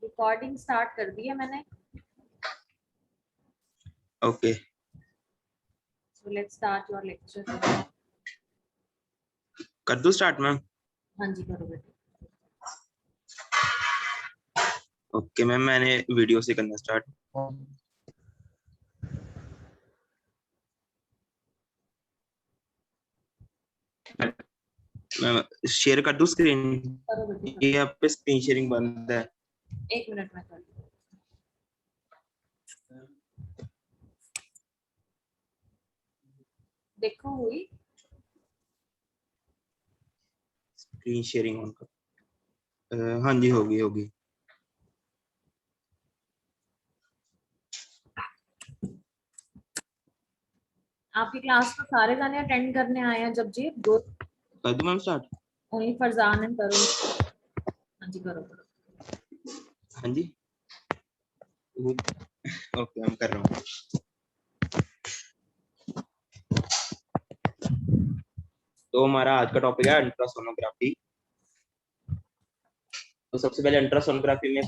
Recording start कर दी है मैंने। Okay so let's start your lecture. कर दूं स्टार्ट मैम? हाँ जी करो बेटा। ओके मैम, मैंने वीडियो से करना स्टार्ट। मैं शेयर कर दूं स्क्रीन? करो बेटा ये करो। यहाँ पे स्क्रीन शेयरिंग बंद है। 1 मिनट में कर लो। देखो हुई। स्क्रीन शेयरिंग ऑन कर। हाँ जी, होगी होगी। आपकी क्लास को सारे जाने अटेंड करने आए हैं जब जी दो। कर दूं ma'am start? Only Farzan and करो। हाँ जी करो करो। हाँ जी ओके मैं कर रहा हूँ। तो हमारा आज का टॉपिक है अल्ट्रासोनोग्राफी। तो सबसे पहले अल्ट्रासोनोग्राफी में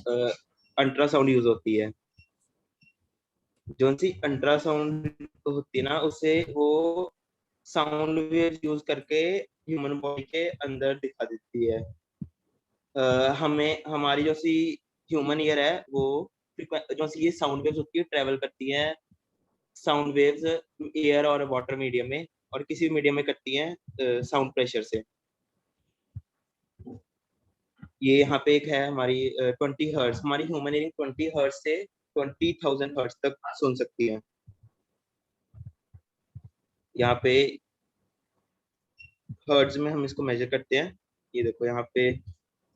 अल्ट्रासाउंड यूज होती है। जो सी अल्ट्रासाउंड होती है ना, उसे वो साउंड वेव यूज करके ह्यूमन बॉडी के अंदर दिखा देती है। हमें हमारी जो सी ह्यूमन ईयर है वो जो सी ये साउंड वेव्स होती है ट्रेवल करती है। साउंड वेव्स एयर और वाटर मीडियम में और किसी भी मीडियम में करती हैं साउंड प्रेशर से। ये यहाँ पे एक है हमारी 20 हर्ट्ज। हमारी ह्यूमन ईयरिंग 20 हर्ट्ज से 20,000 हर्ट्ज तक सुन सकती है। यहाँ पे हर्ट्ज में हम इसको मेजर करते हैं। ये देखो यहाँ पे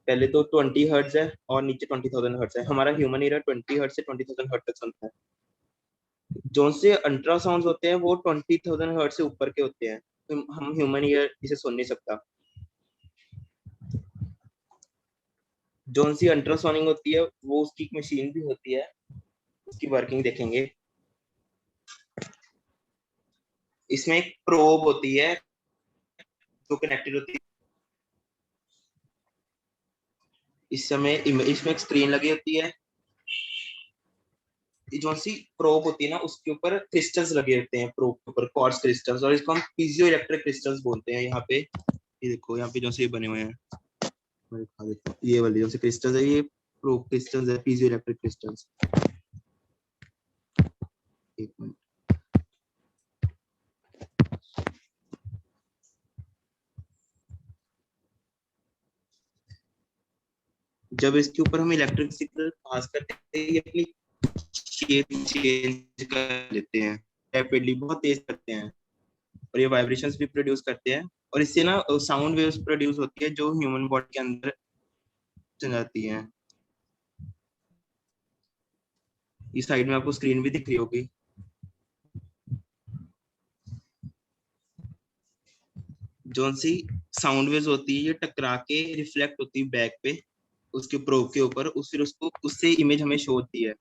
पहले तो 20 हर्ट्ज है और नीचे 20,000 हर्ट्ज है। हमारा ह्यूमन ईयर 20 हर्ट्ज से 20,000 हर्ट्ज तक सुनता है। जो से अल्ट्रासाउंड होते हैं वो 20,000 हर्ट्ज से ऊपर के होते हैं। हम ह्यूमन ईयर इसे सुन नहीं सकता। जो सी अल्ट्रासाउंडिंग होती है वो उसकी एक मशीन भी होती है, उसकी वर्किंग देखेंगे। इसमें एक प्रोब होती है जो कनेक्टेड होती है। इस समय इसमें एक स्क्रीन लगी होती है। जो सी प्रोब होती है ना, उसके ऊपर क्रिस्टल्स लगे होते हैं, प्रोब के ऊपर क्वार्ट्ज क्रिस्टल्स, और इसको हम पीजो इलेक्ट्रिक क्रिस्टल्स बोलते हैं। यहाँ पे ये देखो, यहाँ पे जो से बने हुए हैं, मैं दिखा देता हूँ। ये वाली जो से क्रिस्टल्स है, ये प्रोब क्रिस्टल्स है, पीजो इलेक्ट्रिक क्रिस्टल्स। एक मिनट। जब इसके ऊपर हम इलेक्ट्रिक सिग्नल पास करते हैं, ये अपनी शेप चेंज कर लेते हैं रैपिडली, बहुत तेज करते हैं, और ये वाइब्रेशंस भी प्रोड्यूस करते हैं। और इससे ना साउंड वेव्स प्रोड्यूस होती है जो ह्यूमन बॉडी के अंदर चल जाती हैं। इस साइड में आपको स्क्रीन भी दिख रही होगी। जो सी साउंड वेव्स होती है ये टकरा के रिफ्लेक्ट होती है बैक पे, उसके प्रोब के ऊपर, उस फिर उसको उससे इमेज हमें शो होती है।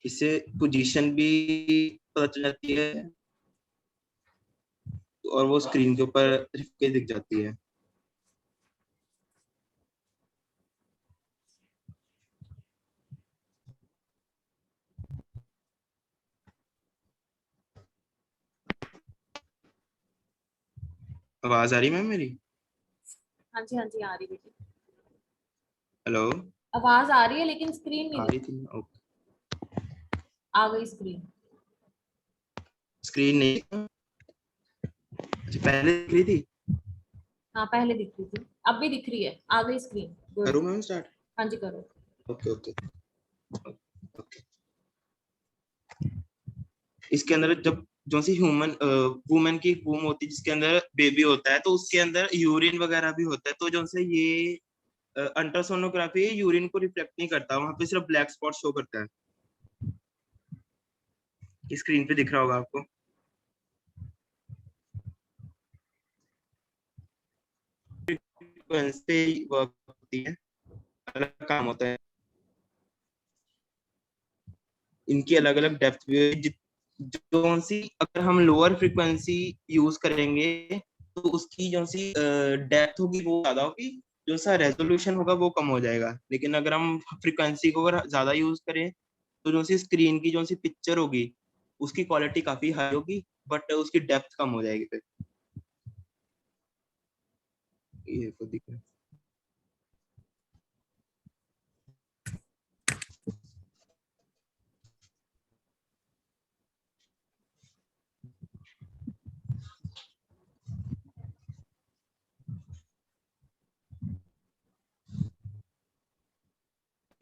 इससे पोजीशन भी पता चल जाती है और वो स्क्रीन के ऊपर रिफ्लेक्ट दिख जाती है। आवाज आ रही है मैम मेरी? हाँ जी आ रही बेटी। हेलो? आवाज आ रही है लेकिन स्क्रीन नहीं आ दिख। रही थी? ओके। आ गई स्क्रीन। स्क्रीन नहीं? अच्छा, पहले दिख रही थी। हाँ पहले दिख रही थी, अब भी दिख रही है, आ गई स्क्रीन। गुड। करूँ मैम स्टार्ट? हाँ जी करो। Okay okay okay. इसके अंदर जब जो सी ह्यूमन वुमेन की वूम होती है जिसके अंदर बेबी होता है, तो उसके अंदर यूरिन वगैरह भी होता है। तो जो से ये अल्ट्रासोनोग्राफी यूरिन को रिफ्लेक्ट नहीं करता, वहां पे सिर्फ ब्लैक स्पॉट शो करता है। स्क्रीन पे दिख रहा होगा आपको। से वर्क होती है, अलग काम होता है। इनकी अलग अलग डेप्थ भी है। जो सी अगर हम लोअर फ्रीक्वेंसी यूज करेंगे तो उसकी जो सी डेप्थ होगी वो ज्यादा होगी, जो सा रेजोल्यूशन होगा वो कम हो जाएगा, लेकिन अगर हम फ्रीक्वेंसी को अगर ज्यादा यूज करें तो जो सी स्क्रीन की जो सी पिक्चर होगी उसकी क्वालिटी काफी हाई होगी, बट उसकी डेप्थ कम हो जाएगी फिर। ये देखो दिख रहा है।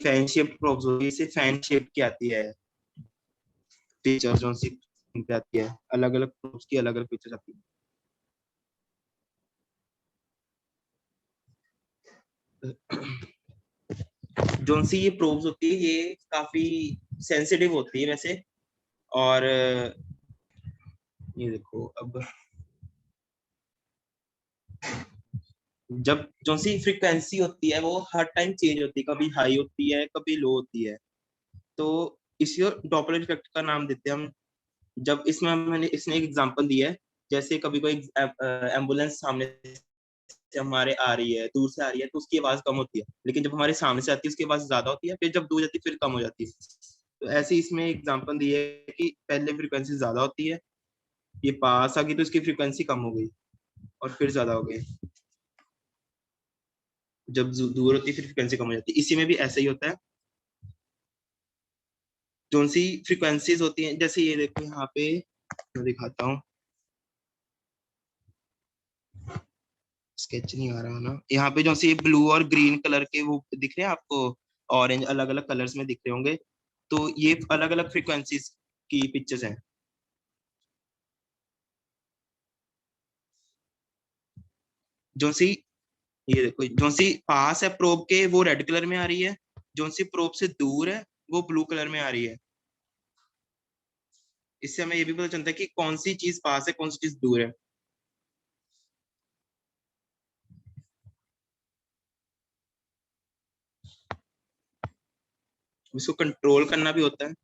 फैन शेप प्रोब्स होगी, इसे फैन शेप की आती है पिक्चर, जो सी पे आती है अलग अलग प्रोब्स की अलग अलग पिक्चर आती है। जो सी ये प्रोब्स होती है ये काफी सेंसिटिव होती है वैसे, और ये देखो अब जब जो सी फ्रीक्वेंसी होती है वो हर टाइम चेंज होती है, कभी हाई होती है कभी लो होती है, तो इसी डॉपलर इफेक्ट का नाम देते हैं हम। जब इसमें मैंने इसने एक एग्जांपल दिया है, जैसे कभी कोई एम्बुलेंस सामने से हमारे आ रही है, दूर से आ रही है, तो उसकी आवाज कम होती है, लेकिन जब हमारे सामने से आती है उसकी आवाज ज्यादा होती है, फिर जब दूर जाती है फिर कम हो जाती है। तो ऐसे इसमें एग्जांपल दिए है कि पहले फ्रीक्वेंसी ज्यादा होती है, ये पास आ गई तो इसकी फ्रीक्वेंसी कम हो गई और फिर ज्यादा हो गई, जब दूर होती है फिर फ्रीक्वेंसी कम हो जाती है। इसी में भी ऐसा ही होता है, जो सी फ्रीक्वेंसीज होती हैं, जैसे ये देखो यहाँ पे मैं दिखाता हूँ, स्केच नहीं आ रहा ना, यहाँ पे जो सी ब्लू और ग्रीन कलर के वो दिख रहे हैं आपको, ऑरेंज अलग अलग कलर्स में दिख रहे होंगे, तो ये अलग अलग फ्रीक्वेंसीज की पिक्चर्स हैं। जो सी ये देखो जो सी पास है प्रोब के वो रेड कलर में आ रही है, जो सी प्रोब से दूर है वो ब्लू कलर में आ रही है। इससे हमें ये भी पता चलता है कि कौन सी चीज पास है कौन सी चीज दूर है। इसको कंट्रोल करना भी होता है,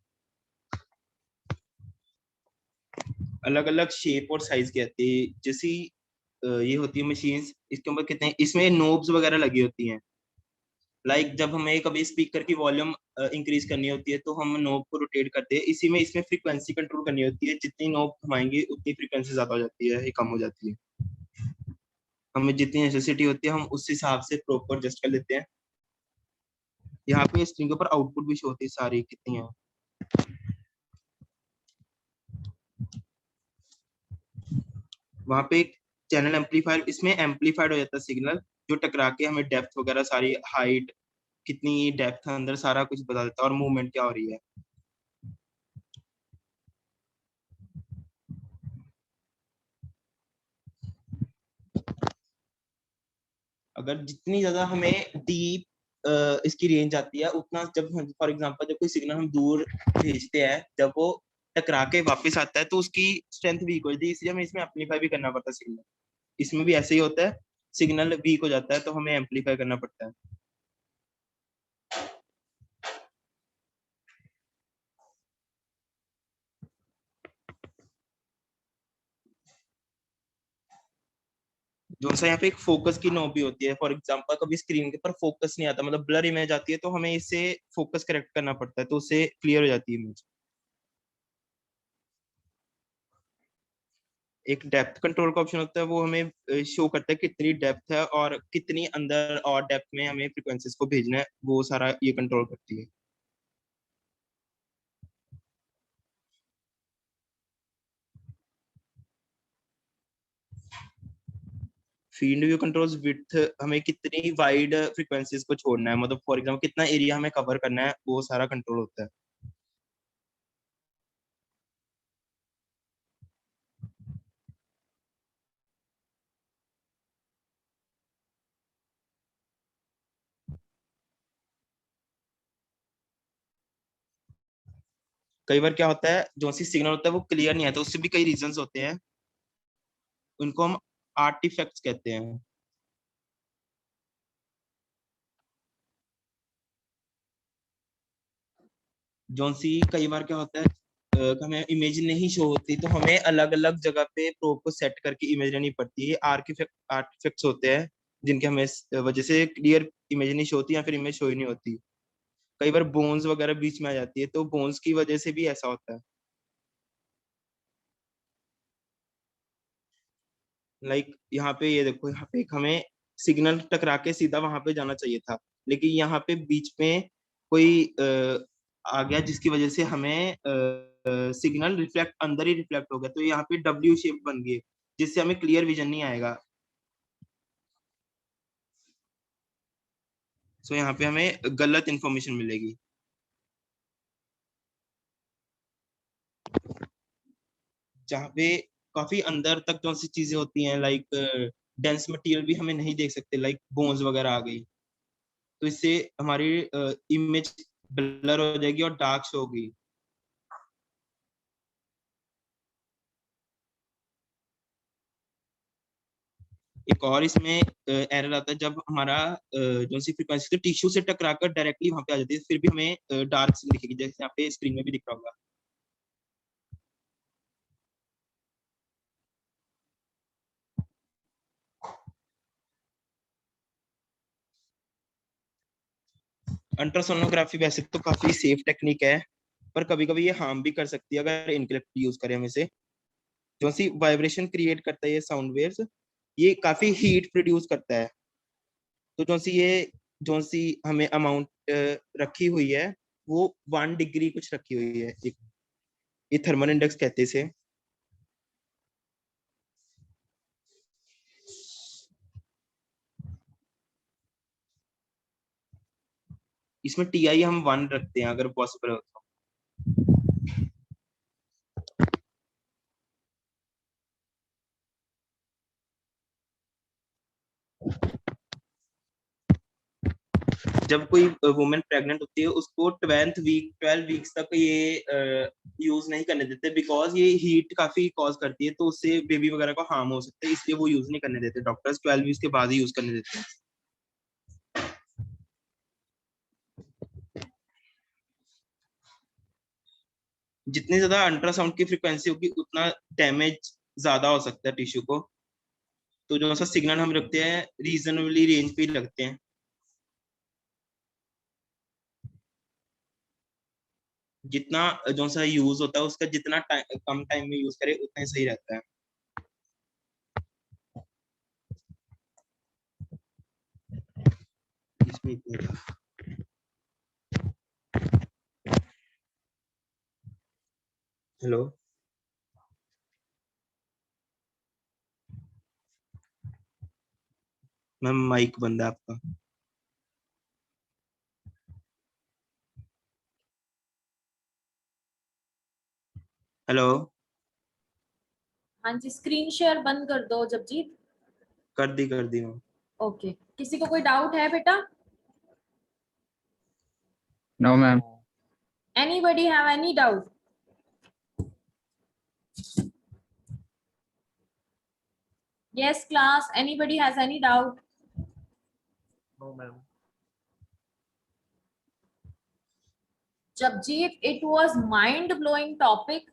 अलग अलग शेप और साइज की आती है, जैसी ये होती है मशीन्स, इसके ऊपर कितने इसमें नोब्स वगैरह लगी होती हैं। लाइक जब हमें कभी स्पीकर की वॉल्यूम इंक्रीज करनी होती है तो हम नोब को रोटेट करते हैं, इसी में इसमें फ्रीक्वेंसी कंट्रोल करनी होती है, जितनी नोब घुमाएंगे उतनी फ्रीक्वेंसी ज्यादा हो जाती है, ये कम हो जाती है। हमें जितनी नेसेसिटी होती है हम उस हिसाब से प्रॉपर एडजस्ट कर लेते हैं। यहाँ पे स्क्रीन के ऊपर आउटपुट भी शो होती है सारी कितनी है। वहां पे एक चैनल एम्पलीफायर, इसमें एम्पलीफाइड हो जाता है सिग्नल, जो टकरा के हमें डेप्थ वगैरह सारी हाइट कितनी डेप्थ है अंदर सारा कुछ बता देता है और मूवमेंट क्या हो रही है। अगर जितनी ज्यादा हमें डीप इसकी रेंज आती है उतना, जब फॉर एग्जांपल जब कोई सिग्नल हम दूर भेजते हैं जब वो टकरा के वापस आता है तो उसकी स्ट्रेंथ वीक हो जाती है, इसलिए हमें इसमें एम्पलीफाई भी करना पड़ता है सिग्नल। इसमें भी ऐसे ही होता है, सिग्नल वीक हो जाता है तो हमें एम्पलीफाई करना पड़ता है। जो सा यहाँ पे एक फोकस की नॉब भी होती है, फॉर एग्जांपल कभी स्क्रीन के ऊपर फोकस नहीं आता, मतलब ब्लर इमेज आती है, तो हमें इससे फोकस करेक्ट करना पड़ता है तो उससे क्लियर हो जाती है इमेज। एक डेप्थ कंट्रोल का ऑप्शन होता है, वो हमें शो करता है कितनी डेप्थ है और कितनी अंदर और डेप्थ में हमें फ्रीक्वेंसीज को भेजना है, वो सारा ये कंट्रोल करती है। फील्ड व्यू कंट्रोल्स विड्थ, हमें कितनी वाइड फ्रीक्वेंसीज को छोड़ना है, मतलब फॉर एग्जांपल कितना एरिया हमें कवर करना है, वो सारा कंट्रोल होता है। कई बार क्या होता है जो सी सिग्नल होता है वो क्लियर नहीं आता, उससे भी कई रीजंस होते हैं, उनको हम आर्टिफैक्ट्स कहते हैं। जो सी कई बार क्या होता है हमें इमेज नहीं शो होती तो हमें अलग अलग जगह पे प्रोब को सेट करके इमेज लेनी पड़ती है, आर्टिफैक्ट्स होते हैं। जिनके हमें वजह से क्लियर इमेज नहीं शो होती या फिर इमेज शो ही नहीं होती। कई बार बोन्स वगैरह बीच में आ जाती है, तो बोन्स की वजह से भी ऐसा होता है। लाइक यहाँ पे ये देखो, यहाँ पे एक हमें सिग्नल टकरा के सीधा वहां पे जाना चाहिए था, लेकिन यहाँ पे बीच में कोई आ गया जिसकी वजह से हमें सिग्नल रिफ्लेक्ट अंदर ही रिफ्लेक्ट हो गया, तो यहाँ पे डब्ल्यू शेप बन गई, जिससे हमें क्लियर विजन नहीं आएगा। सो यहाँ पे हमें गलत इंफॉर्मेशन मिलेगी। जहाँ पे काफी अंदर तक जो सी चीजें होती हैं, लाइक डेंस मटेरियल भी हमें नहीं देख सकते, लाइक बोन्स वगैरह आ गई, तो इससे हमारी इमेज ब्लर हो जाएगी और डार्क शो होगी। एक और इसमें एरर आता है जब हमारा जो सी फ्रीक्वेंसी तो टिश्यू से टकराकर डायरेक्टली वहां पे आ जाती है, फिर भी हमें डार्क सी दिखेगी, जैसे यहाँ पे स्क्रीन में भी दिख रहा होगा। अल्ट्रासोनोग्राफी वैसे तो काफी सेफ टेक्निक है, पर कभी कभी ये हार्म भी कर सकती है अगर इनकरेक्ट यूज करें हम इसे। जो सी वाइब्रेशन क्रिएट करता है ये साउंड वेव्स, ये काफी हीट प्रोड्यूस करता है। तो जो सी हमें अमाउंट रखी हुई है वो 1 डिग्री कुछ रखी हुई है, ये थर्मल इंडेक्स कहते हैं इसे। इसमें टीआई हम 1 रखते हैं अगर पॉसिबल हो तो। जब कोई वुमेन प्रेग्नेंट होती है उसको 12 वीक्स तक ये यूज नहीं करने देते, बिकॉज ये हीट काफी कॉज करती है, तो उससे बेबी वगैरह को हार्म हो सकता है, इसलिए वो यूज नहीं करने देते डॉक्टर्स, 12 वीक्स के बाद ही यूज करने देते हैं। जितनी ज्यादा अल्ट्रासाउंड की फ्रीक्वेंसी होगी उतना डैमेज ज्यादा हो सकता है टिश्यू को, तो जो सा सिग्नल हम रखते हैं रीजनेबली रेंज पे ही रखते हैं। जितना जो सा यूज होता है उसका जितना कम टाइम में यूज करे उतना ही सही रहता है। इसमें इतना हेलो मैम, माइक बंद है आपका। हेलो। हाँ जी, स्क्रीन शेयर बंद कर दो जपजीत। कर दी मैम। ओके, किसी को कोई डाउट है बेटा? No ma'am. Anybody have any doubt? Yes, class. Anybody has any doubt? No ma'am. Japjeet, it was mind-blowing topic.